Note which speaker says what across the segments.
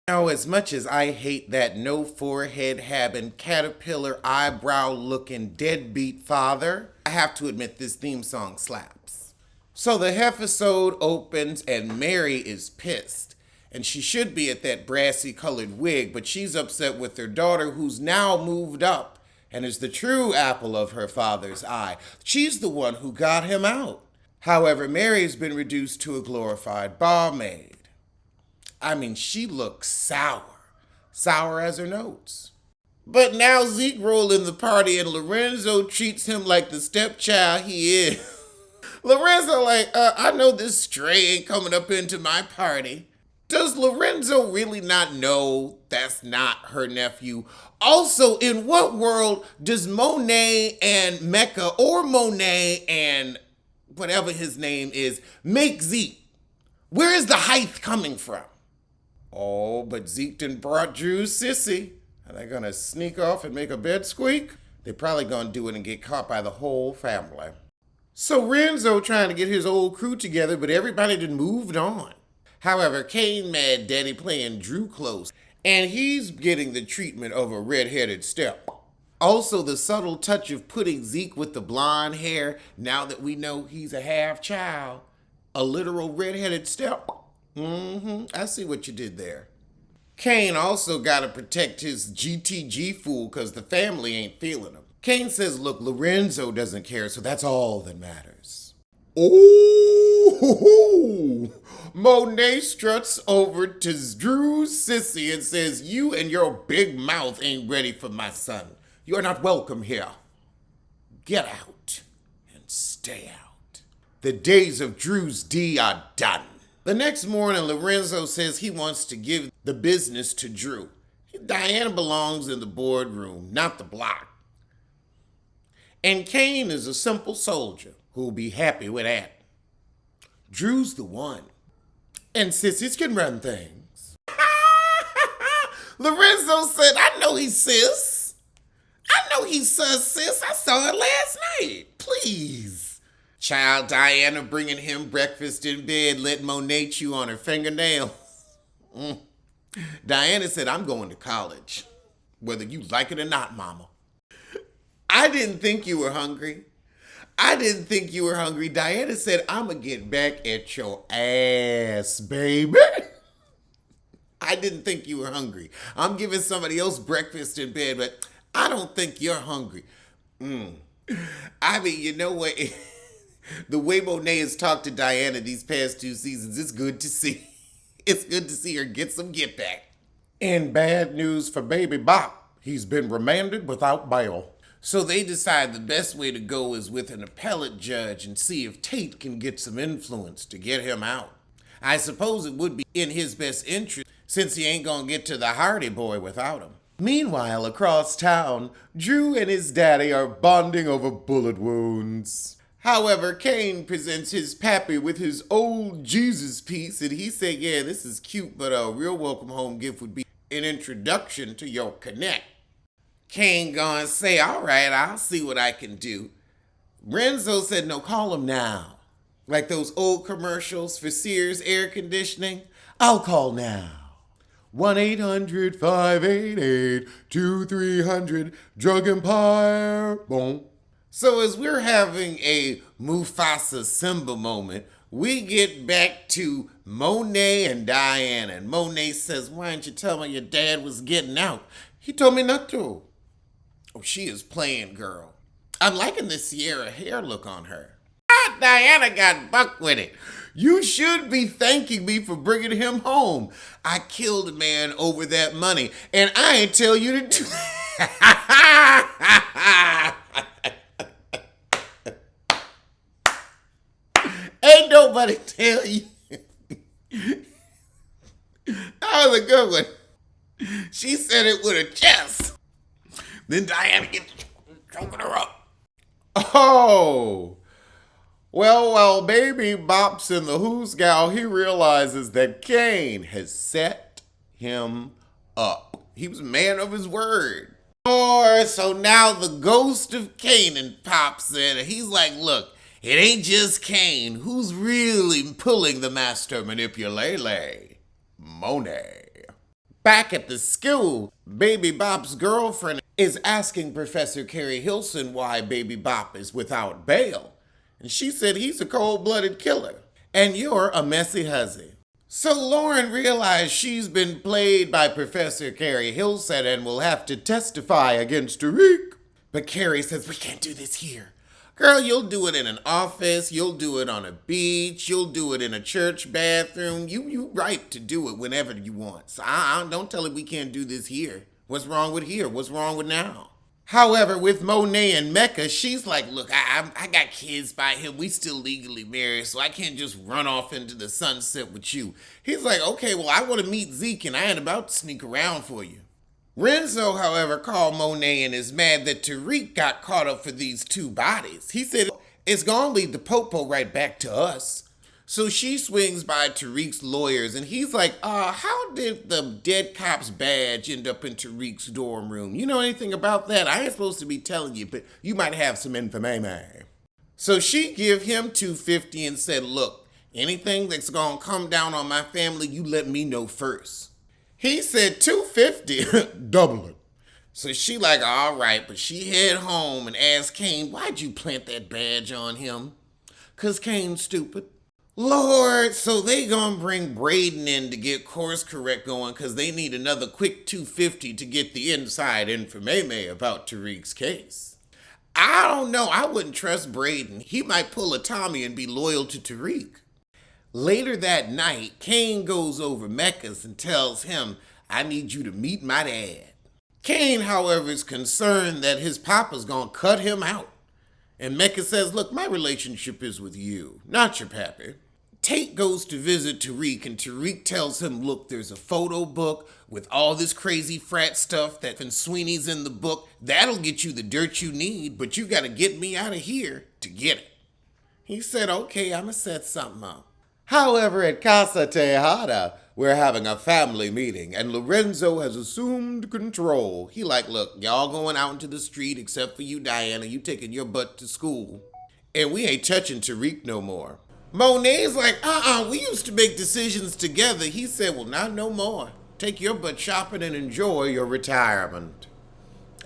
Speaker 1: Now, as much as I hate that no forehead having, caterpillar eyebrow looking deadbeat father, I have to admit this theme song slaps. So the episode opens and Mary is pissed. And she should be at that brassy colored wig, but she's upset with her daughter who's now moved up and is the true apple of her father's eye. She's the one who got him out. However, Mary's been reduced to a glorified barmaid. I mean, she looks sour. Sour as her notes. But now Zeke rolled in the party and Lorenzo treats him like the stepchild he is. Lorenzo like, I know this stray ain't coming up into my party. Does Lorenzo really not know that's not her nephew? Also, in what world does Monet and Mecca or Monet and whatever his name is make Zeke? Where is the height coming from? Oh, but Zeke done brought Drew's sissy. Are they gonna sneak off and make a bed squeak? They're probably gonna do it and get caught by the whole family. So Renzo trying to get his old crew together, but everybody done moved on. However, Kane mad daddy playing Drew close, and he's getting the treatment of a red-headed step. Also, the subtle touch of putting Zeke with the blonde hair, now that we know he's a half-child. A literal red-headed step. I see what you did there. Kane also gotta protect his GTG fool because the family ain't feeling him. Kane says, look, Lorenzo doesn't care, so that's all that matters. Oh, Monet struts over to Drew's sissy and says, you and your big mouth ain't ready for my son. You're not welcome here. Get out and stay out. The days of Drew's D are done. The next morning, Lorenzo says he wants to give the business to Drew. Diana belongs in the boardroom, not the block. And Kane is a simple soldier who'll be happy with that. Drew's the one. And sissies can run things. Lorenzo said, I know he's sis. I know he's sis. I saw it last night. Please. Child Diana bringing him breakfast in bed, letting Monet chew on her fingernail. Diana said, I'm going to college. Whether you like it or not, mama. I didn't think you were hungry. Diana said, I'm going to get back at your ass, baby. I didn't think you were hungry. I'm giving somebody else breakfast in bed, but I don't think you're hungry. I mean, you know what? The way Monet has talked to Diana these past 2 seasons, it's good to see. It's good to see her get some get back. And bad news for Baby Bop. He's been remanded without bail. So they decide the best way to go is with an appellate judge and see if Tate can get some influence to get him out. I suppose it would be in his best interest since he ain't gonna get to the Hardy Boy without him. Meanwhile, across town, Drew and his daddy are bonding over bullet wounds. However, Kane presents his pappy with his old Jesus piece, and he said, yeah, this is cute, but a real welcome home gift would be an introduction to your connect. Kane gonna say, all right, I'll see what I can do. Renzo said, no, call him now. Like those old commercials for Sears air conditioning. I'll call now. 1-800-588-2300, Drug Empire. Boom. So as we're having a Mufasa Simba moment, we get back to Monet and Diana. And Monet says, why didn't you tell me your dad was getting out? He told me not to. Oh, she is playing, girl. I'm liking the Sierra hair look on her. Diana got buck with it. You should be thanking me for bringing him home. I killed a man over that money, and I ain't tell you to do Ain't nobody tell you. That was a good one. She said it with a chest. Then Diana gets choking her up. Oh. Well, while Baby Bop's in the Who's Gal, he realizes that Kane has set him up. He was a man of his word. So now the ghost of Canaan pops in, and he's like, look, it ain't just Kane. Who's really pulling the master manipulator? Monet. Back at the school, Baby Bop's girlfriend is asking Professor Carrie Hilson why Baby Bop is without bail. And she said he's a cold-blooded killer. And you're a messy hussy. So Lauren realized she's been played by Professor Carrie Hilson and will have to testify against Tariq. But Carrie says, we can't do this here. Girl, you'll do it in an office, you'll do it on a beach, you'll do it in a church bathroom. You right to do it whenever you want. So don't tell it we can't do this here. What's wrong with here? What's wrong with now? However, with Monet and Mecca, she's like, look, I got kids by him. We still legally married, so I can't just run off into the sunset with you. He's like, okay, well, I want to meet Zeke, and I ain't about to sneak around for you. Renzo, however, called Monet and is mad that Tariq got caught up for these two bodies. He said, it's gonna lead the popo right back to us. So she swings by Tariq's lawyers and he's like, how did the dead cop's badge end up in Tariq's dorm room? You know anything about that? I ain't supposed to be telling you, but you might have some information. So she give him $250 and said, look, anything that's gonna come down on my family, you let me know first. He said $250, double it. So she like, all right, but she head home and asked Kane, why'd you plant that badge on him? 'Cause Kane's stupid. Lord, so they gonna bring Brayden in to get course correct going 'cause they need another quick $250 to get the inside information about Tariq's case. I don't know, I wouldn't trust Brayden. He might pull a Tommy and be loyal to Tariq. Later that night, Kane goes over Mecca's and tells him, I need you to meet my dad. Kane, however, is concerned that his papa's gonna cut him out. And Mecca says, look, my relationship is with you, not your pappy. Tate goes to visit Tariq and Tariq tells him, look, there's a photo book with all this crazy frat stuff that Sweeney's in the book. That'll get you the dirt you need, but you gotta get me out of here to get it. He said, okay, I'ma set something up. However, at Casa Tejada, we're having a family meeting, and Lorenzo has assumed control. He like, look, y'all going out into the street except for you, Diana. You taking your butt to school. And we ain't touching Tariq no more. Monet's like, we used to make decisions together. He said, well, not no more. Take your butt shopping and enjoy your retirement.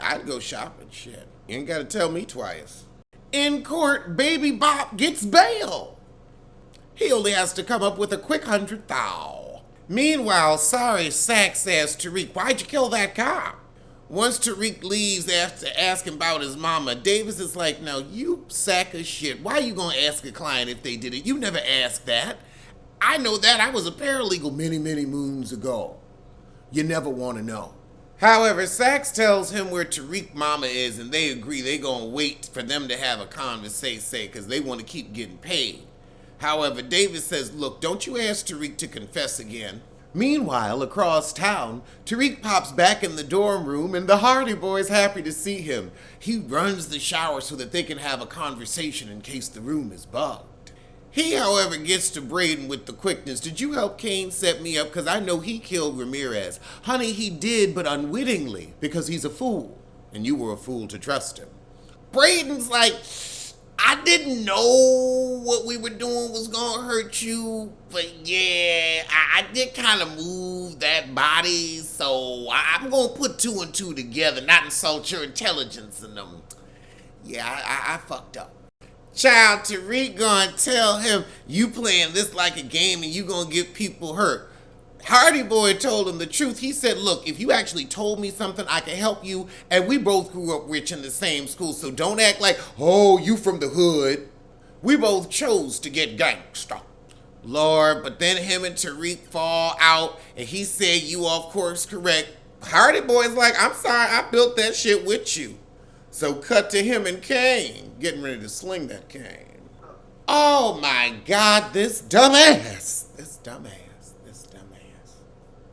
Speaker 1: I'd go shopping, shit. You ain't gotta tell me twice. In court, Baby Bop gets bail. He only has to come up with a quick 100,000. Meanwhile, sorry Sax asks Tariq, why'd you kill that cop? Once Tariq leaves after asking about his mama, Davis is like, no, you sack of shit. Why you gonna ask a client if they did it? You never asked that. I know that. I was a paralegal many, many moons ago. You never want to know. However, Sax tells him where Tariq mama is and they agree they gonna wait for them to have a conversation because they want to keep getting paid. However, Davis says, look, don't you ask Tariq to confess again. Meanwhile, across town, Tariq pops back in the dorm room and the Hardy Boy's happy to see him. He runs the shower so that they can have a conversation in case the room is bugged. He, however, gets to Brayden with the quickness. Did you help Kane set me up? Because I know he killed Ramirez. Honey, he did, but unwittingly, because he's a fool. And you were a fool to trust him. Brayden's like, I didn't know what we were doing was gonna hurt you, but yeah, I did kind of move that body, so I'm gonna put two and two together, not insult your intelligence in them. Yeah, I fucked up. Child, Tariq gonna tell him you playing this like a game and you gonna get people hurt. Hardy Boy told him the truth. He said, look, if you actually told me something, I can help you. And we both grew up rich in the same school, so don't act like, oh, you from the hood. We both chose to get gangsta. Lord, but then him and Tariq fall out, and he said you off course correct. Hardy Boy's like, I'm sorry, I built that shit with you. So cut to him and Kane, getting ready to sling that cane. Oh my God, this dumbass.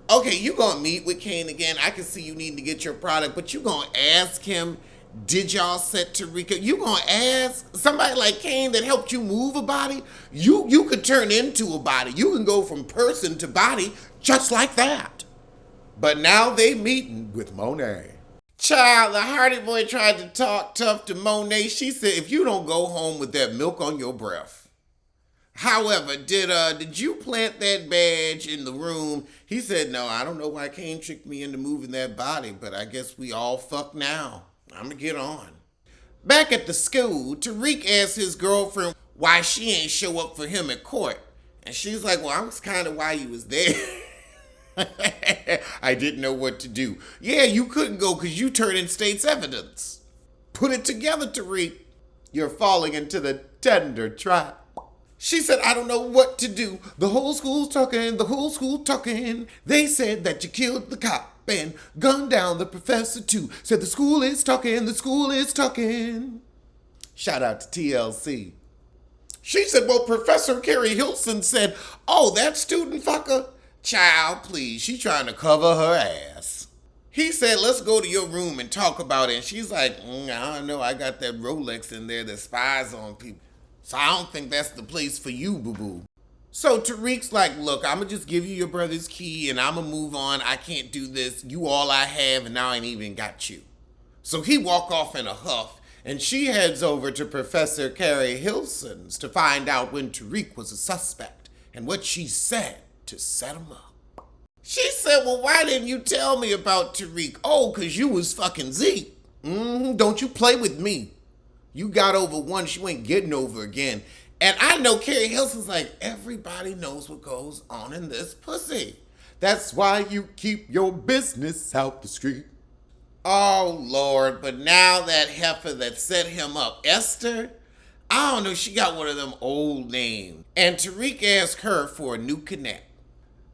Speaker 1: Okay, you gonna meet with Kane again. I can see you needing to get your product, but you gonna ask him, did y'all set Tariq up? You gonna ask somebody like Kane that helped you move a body? You could turn into a body. You can go from person to body just like that. But now they meeting with Monet. Child, the Hardy Boy tried to talk tough to Monet. She said, if you don't go home with that milk on your breath. However, did you plant that badge in the room? He said, no, I don't know why Kane tricked me into moving that body, but I guess we all fuck now. I'm gonna get on. Back at the school, Tariq asked his girlfriend why she ain't show up for him at court. And she's like, well, I was kind of why you was there. I didn't know what to do. Yeah, you couldn't go because you turned in state's evidence. Put it together, Tariq. You're falling into the tender trap. She said, I don't know what to do. The whole school's talking, the whole school talking. They said that you killed the cop and gunned down the professor too. Said the school is talking, the school is talking. Shout out to TLC. She said, well, Professor Carrie Hilson said, oh, that student fucker? Child, please, she trying to cover her ass. He said, let's go to your room and talk about it. And she's like, I don't know, I got that Rolex in there that spies on people. So I don't think that's the place for you, boo-boo. So Tariq's like, look, I'm going to just give you your brother's key and I'm going to move on. I can't do this. You all I have and now I ain't even got you. So he walk off in a huff and she heads over to Professor Carrie Hilson's to find out when Tariq was a suspect and what she said to set him up. She said, well, why didn't you tell me about Tariq? Oh, because you was fucking Zeke. Don't you play with me. You got over once, you ain't getting over again. And I know Carrie Hilson's like, everybody knows what goes on in this pussy. That's why you keep your business out the street. Oh, Lord, but now that heifer that set him up, Esther, I don't know, she got one of them old names. And Tariq asked her for a new connect.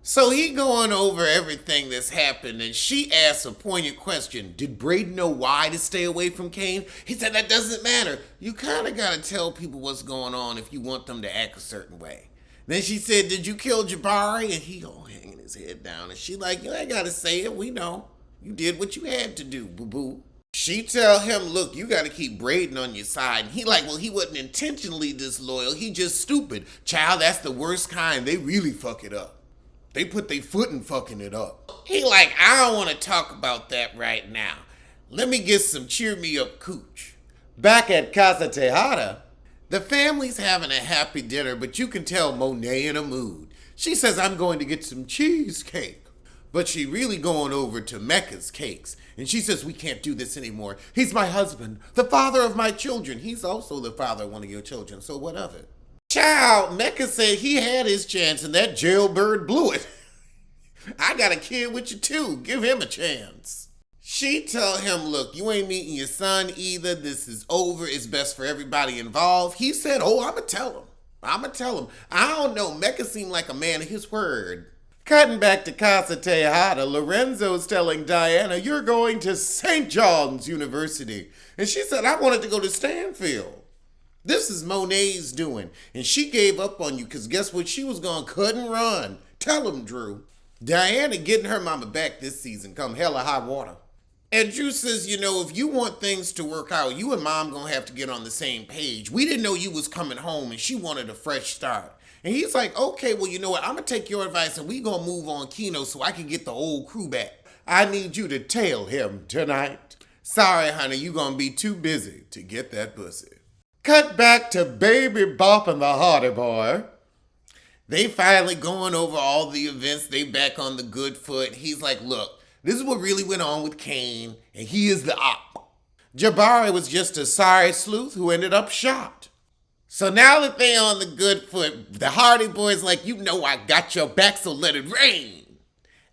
Speaker 1: So he going over everything that's happened, and she asks a poignant question. Did Brayden know why to stay away from Kane? He said, that doesn't matter. You kind of got to tell people what's going on if you want them to act a certain way. Then she said, did you kill Jabari? And he all hanging his head down. And she like, you ain't got to say it. We know. You did what you had to do, boo-boo. She tell him, look, you got to keep Brayden on your side. And he like, well, he wasn't intentionally disloyal. He just stupid. Child, that's the worst kind. They really fuck it up. They put their foot in fucking it up. He like, I don't want to talk about that right now. Let me get some cheer me up cooch. Back at Casa Tejada, the family's having a happy dinner, but you can tell Monet in a mood. She says, I'm going to get some cheesecake. But she really going over to Mecca's cakes. And she says, we can't do this anymore. He's my husband, the father of my children. He's also the father of one of your children, so what of it? Child, Mecca said he had his chance and that jailbird blew it. I got a kid with you too. Give him a chance. She tell him, look, you ain't meeting your son either. This is over. It's best for everybody involved. He said, oh, I'ma tell him. I don't know. Mecca seemed like a man of his word. Cutting back to Casa Tejada, Lorenzo's telling Diana, you're going to St. John's University. And she said, I wanted to go to Stanfield. This is Monet's doing, and she gave up on you because guess what? She was going to cut and run. Tell him, Drew. Diana getting her mama back this season come hella high water. And Drew says, you know, if you want things to work out, you and mom going to have to get on the same page. We didn't know you was coming home, and she wanted a fresh start. And he's like, okay, well, you know what? I'm going to take your advice, and we going to move on Keno so I can get the old crew back. I need you to tail him tonight. Sorry, honey, you going to be too busy to get that pussy. Cut back to Baby Bop and the Hardy Boy. They finally going over all the events. They back on the good foot. He's like, look, this is what really went on with Kane, and he is the op. Jabari was just a sorry sleuth who ended up shot. So now that they on the good foot, the Hardy Boy's like, you know I got your back, so let it rain.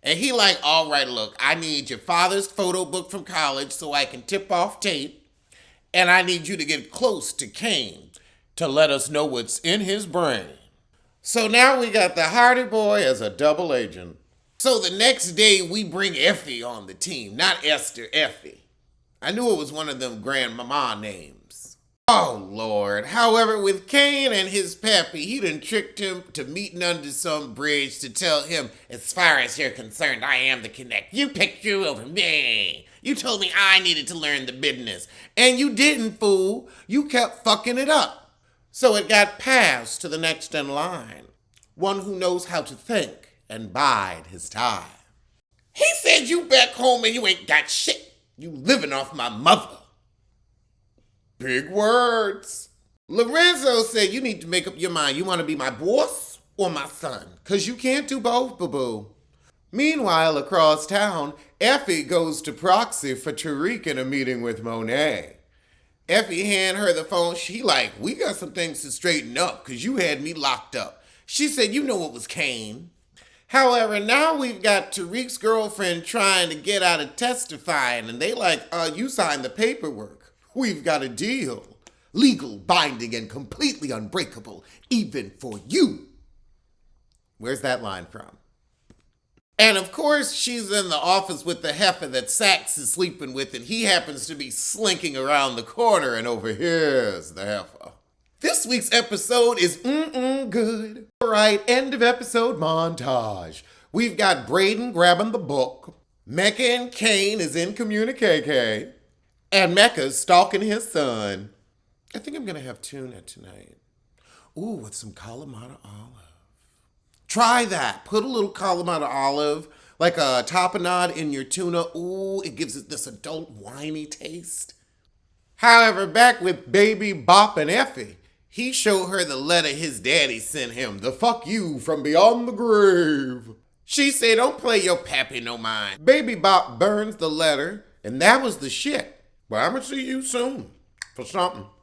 Speaker 1: And he like, all right, look, I need your father's photo book from college so I can tip off Tate. And I need you to get close to Kane to let us know what's in his brain. So now we got the Hardy Boy as a double agent. So the next day we bring Effie on the team, not Esther, Effie. I knew it was one of them grandmama names. Oh, Lord. However, with Kane and his pappy, he done tricked him to meeting under some bridge to tell him, as far as you're concerned, I am the connect. You picked you over me. You told me I needed to learn the business. And you didn't, fool. You kept fucking it up. So it got passed to the next in line. One who knows how to think and bide his time. He said you back home and you ain't got shit. You living off my mother. Big words. Lorenzo said you need to make up your mind. You want to be my boss or my son? Because you can't do both, boo-boo. Meanwhile, across town, Effie goes to proxy for Tariq in a meeting with Monet. Effie hand her the phone. She like, we got some things to straighten up because you had me locked up. She said, you know it was Kane. However, now we've got Tariq's girlfriend trying to get out of testifying, and they like, you signed the paperwork. We've got a deal. Legal, binding, and completely unbreakable, even for you. Where's that line from? And of course, she's in the office with the heifer that Sax is sleeping with, and he happens to be slinking around the corner, and overhere's the heifer. This week's episode is good. All right, end of episode montage. We've got Brayden grabbing the book. Mecca and Kane is in communique. And Mecca's stalking his son. I think I'm going to have tuna tonight. Ooh, with some Kalamata olive. Try that. Put a little Kalamata olive, like a tapenade in your tuna. Ooh, it gives it this adult winey taste. However, back with Baby Bop and Effie, he showed her the letter his daddy sent him. The fuck you from beyond the grave. She said, don't play your pappy no mind. Baby Bop burns the letter, and that was the shit. Well, I'm going to see you soon for something.